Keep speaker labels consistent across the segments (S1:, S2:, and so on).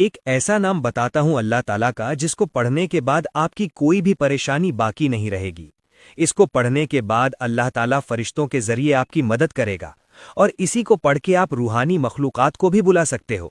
S1: ایک ایسا نام بتاتا ہوں اللہ تعالیٰ کا جس کو پڑھنے کے بعد آپ کی کوئی بھی پریشانی باقی نہیں رہے گی۔ اس کو پڑھنے کے بعد اللہ تعالیٰ فرشتوں کے ذریعے آپ کی مدد کرے گا، اور اسی کو پڑھ کے آپ روحانی مخلوقات کو بھی بلا سکتے ہو۔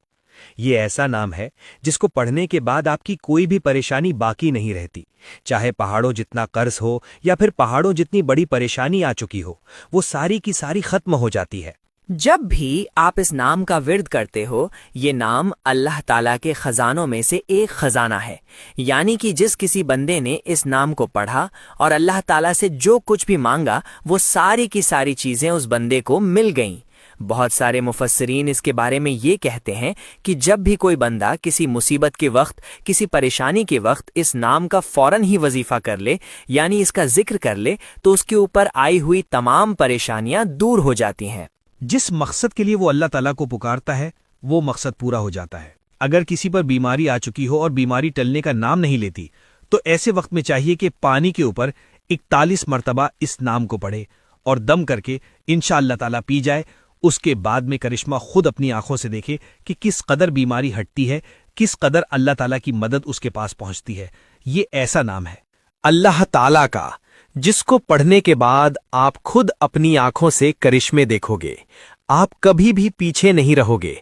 S1: یہ ایسا نام ہے جس کو پڑھنے کے بعد آپ کی کوئی بھی پریشانی باقی نہیں رہتی، چاہے پہاڑوں جتنا قرض ہو یا پھر پہاڑوں جتنی بڑی پریشانی آ چکی ہو، وہ ساری کی ساری ختم ہو جاتی ہے۔
S2: جب بھی آپ اس نام کا ورد کرتے ہو، یہ نام اللہ تعالیٰ کے خزانوں میں سے ایک خزانہ ہے، یعنی کہ جس کسی بندے نے اس نام کو پڑھا اور اللہ تعالیٰ سے جو کچھ بھی مانگا، وہ ساری کی ساری چیزیں اس بندے کو مل گئیں۔ بہت سارے مفسرین اس کے بارے میں یہ کہتے ہیں کہ جب بھی کوئی بندہ کسی مصیبت کے وقت، کسی پریشانی کے وقت اس نام کا فوراً ہی وظیفہ کر لے، یعنی اس کا ذکر کر لے، تو اس کے اوپر آئی ہوئی تمام پریشانیاں دور ہو جاتی ہیں۔
S3: جس مقصد کے لیے وہ اللہ تعالیٰ کو پکارتا ہے، وہ مقصد پورا ہو جاتا ہے۔ اگر کسی پر بیماری آ چکی ہو اور بیماری ٹلنے کا نام نہیں لیتی، تو ایسے وقت میں چاہیے کہ پانی کے اوپر 41 مرتبہ اس نام کو پڑھے اور دم کر کے انشاءاللہ تعالیٰ پی جائے۔ اس کے بعد میں کرشمہ خود اپنی آنکھوں سے دیکھے کہ کس قدر بیماری ہٹتی ہے، کس قدر اللہ تعالیٰ کی مدد اس کے پاس پہنچتی ہے۔ یہ ایسا نام ہے
S1: اللہ تعالیٰ کا، جس کو پڑھنے کے بعد آپ خود اپنی آنکھوں سے کرشمے دیکھو گے۔ آپ کبھی بھی پیچھے نہیں رہو گے،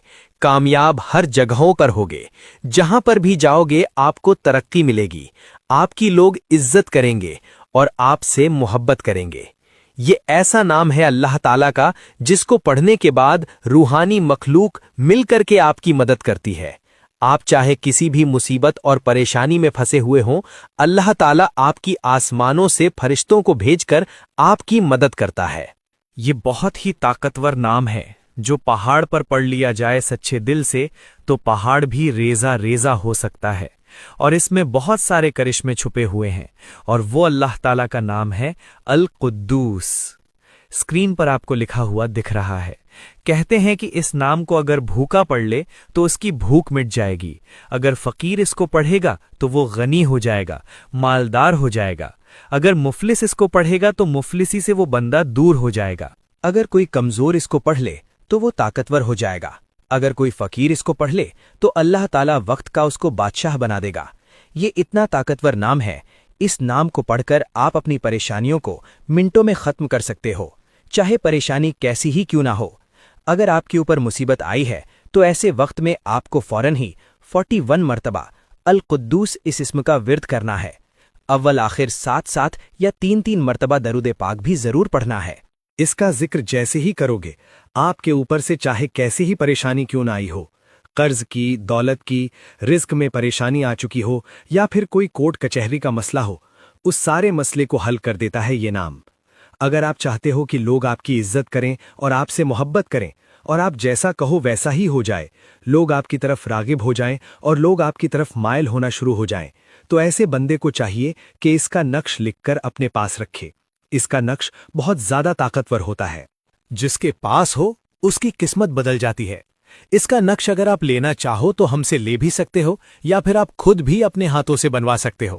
S1: کامیاب ہر جگہوں پر ہوگے۔ جہاں پر بھی جاؤ گے آپ کو ترقی ملے گی، آپ کی لوگ عزت کریں گے اور آپ سے محبت کریں گے۔ یہ ایسا نام ہے اللہ تعالیٰ کا جس کو پڑھنے کے بعد روحانی مخلوق مل کر کے آپ کی مدد کرتی ہے۔ آپ چاہے کسی بھی مصیبت اور پریشانی میں پھنسے ہوئے ہوں، اللہ تعالیٰ آپ کی آسمانوں سے فرشتوں کو بھیج کر آپ کی مدد کرتا ہے۔
S3: یہ بہت ہی طاقتور نام ہے، جو پہاڑ پر پڑھ لیا جائے سچے دل سے تو پہاڑ بھی ریزہ ریزہ ہو سکتا ہے، اور اس میں بہت سارے کرشمے چھپے ہوئے ہیں، اور وہ اللہ تعالیٰ کا نام ہے القدوس۔ اسکرین پر آپ کو لکھا ہوا دکھ رہا ہے۔ کہتے ہیں کہ اس نام کو اگر بھوکا پڑھ لے تو اس کی بھوک مٹ جائے گی، اگر فقیر اس کو پڑھے گا تو وہ غنی ہو جائے گا، مالدار ہو جائے گا، اگر مفلس اس کو پڑھے گا تو مفلسی سے وہ بندہ دور ہو جائے گا،
S1: اگر کوئی کمزور اس کو پڑھ لے تو وہ طاقتور ہو جائے گا، اگر کوئی فقیر اس کو پڑھ لے تو اللہ تعالیٰ وقت کا اس کو بادشاہ بنا دے گا۔ یہ اتنا طاقتور نام ہے، اس نام کو پڑھ کر آپ اپنی پریشانیوں کو منٹوں میں ختم کر سکتے ہو، چاہے پریشانی کیسی ہی کیوں نہ ہو۔ اگر آپ کے اوپر مصیبت آئی ہے تو ایسے وقت میں آپ کو فوراً ہی 41 مرتبہ القدوس اس اسم کا ورد کرنا ہے۔ اول آخر 7 یا 3 مرتبہ درود پاک بھی ضرور پڑھنا ہے۔
S3: اس کا ذکر جیسے ہی کرو گے، آپ کے اوپر سے چاہے کیسی ہی پریشانی کیوں نہ آئی ہو، قرض کی، دولت کی، رزق میں پریشانی آ چکی ہو، یا پھر کوئی کورٹ کچہری کا مسئلہ ہو، اس سارے مسئلے کو حل کر دیتا ہے یہ نام۔ اگر آپ چاہتے ہو کہ لوگ آپ کی عزت کریں اور آپ سے محبت کریں، اور آپ جیسا کہو ویسا ہی ہو جائے، لوگ آپ کی طرف راغب ہو جائیں اور لوگ آپ کی طرف مائل ہونا شروع ہو جائیں، تو ایسے بندے کو چاہیے کہ اس کا نقش لکھ کر اپنے پاس رکھے۔ اس کا نقش بہت زیادہ طاقتور ہوتا ہے، جس کے پاس ہو اس کی قسمت بدل جاتی ہے۔ اس کا نقش اگر آپ لینا چاہو تو ہم سے لے بھی سکتے ہو، یا پھر آپ خود بھی اپنے ہاتھوں سے بنوا سکتے ہو۔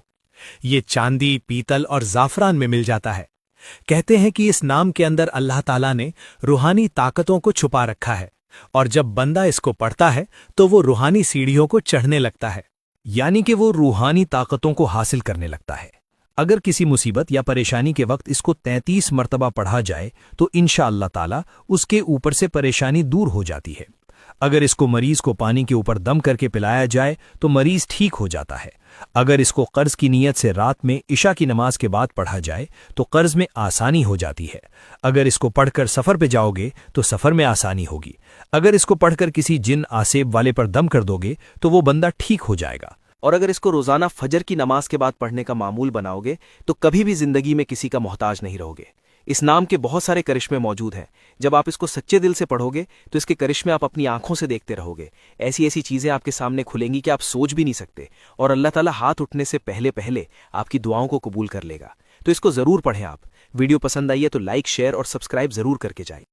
S3: یہ چاندی، پیتل اور زعفران میں مل جاتا ہے۔ کہتے ہیں کہ اس نام کے اندر اللہ تعالیٰ نے روحانی طاقتوں کو چھپا رکھا ہے، اور جب بندہ اس کو پڑھتا ہے تو وہ روحانی سیڑھیوں کو چڑھنے لگتا ہے، یعنی کہ وہ روحانی طاقتوں کو حاصل کرنے لگتا ہے۔ اگر کسی مصیبت یا پریشانی کے وقت اس کو 33 مرتبہ پڑھا جائے تو انشاءاللہ تعالیٰ اس کے اوپر سے پریشانی دور ہو جاتی ہے۔ اگر اس کو مریض کو پانی کے اوپر دم کر کے پلایا جائے تو مریض ٹھیک ہو جاتا ہے۔ اگر اس کو قرض کی نیت سے رات میں عشاء کی نماز کے بعد پڑھا جائے تو قرض میں آسانی ہو جاتی ہے۔ اگر اس کو پڑھ کر سفر پہ جاؤ گے تو سفر میں آسانی ہوگی۔ اگر اس کو پڑھ کر کسی جن آسیب والے پر دم کر دو گے تو وہ بندہ ٹھیک ہو جائے گا۔
S4: اور اگر اس کو روزانہ فجر کی نماز کے بعد پڑھنے کا معمول بناؤ گے تو کبھی بھی زندگی میں کسی کا محتاج نہیں رہو گے۔ اس نام کے بہت سارے کرشمے موجود ہیں۔ جب آپ اس کو سچے دل سے پڑھو گے تو اس کے کرشمے آپ اپنی آنکھوں سے دیکھتے رہو گے۔ ایسی ایسی چیزیں آپ کے سامنے کھلیں گی کہ آپ سوچ بھی نہیں سکتے، اور اللہ تعالیٰ ہاتھ اٹھنے سے پہلے آپ کی دعاؤں کو قبول کر لے گا۔ تو اس کو ضرور پڑھیں آپ۔ ویڈیو پسند آئی ہے تو لائک، شیئر اور سبسکرائب ضرور کر کے جائیں۔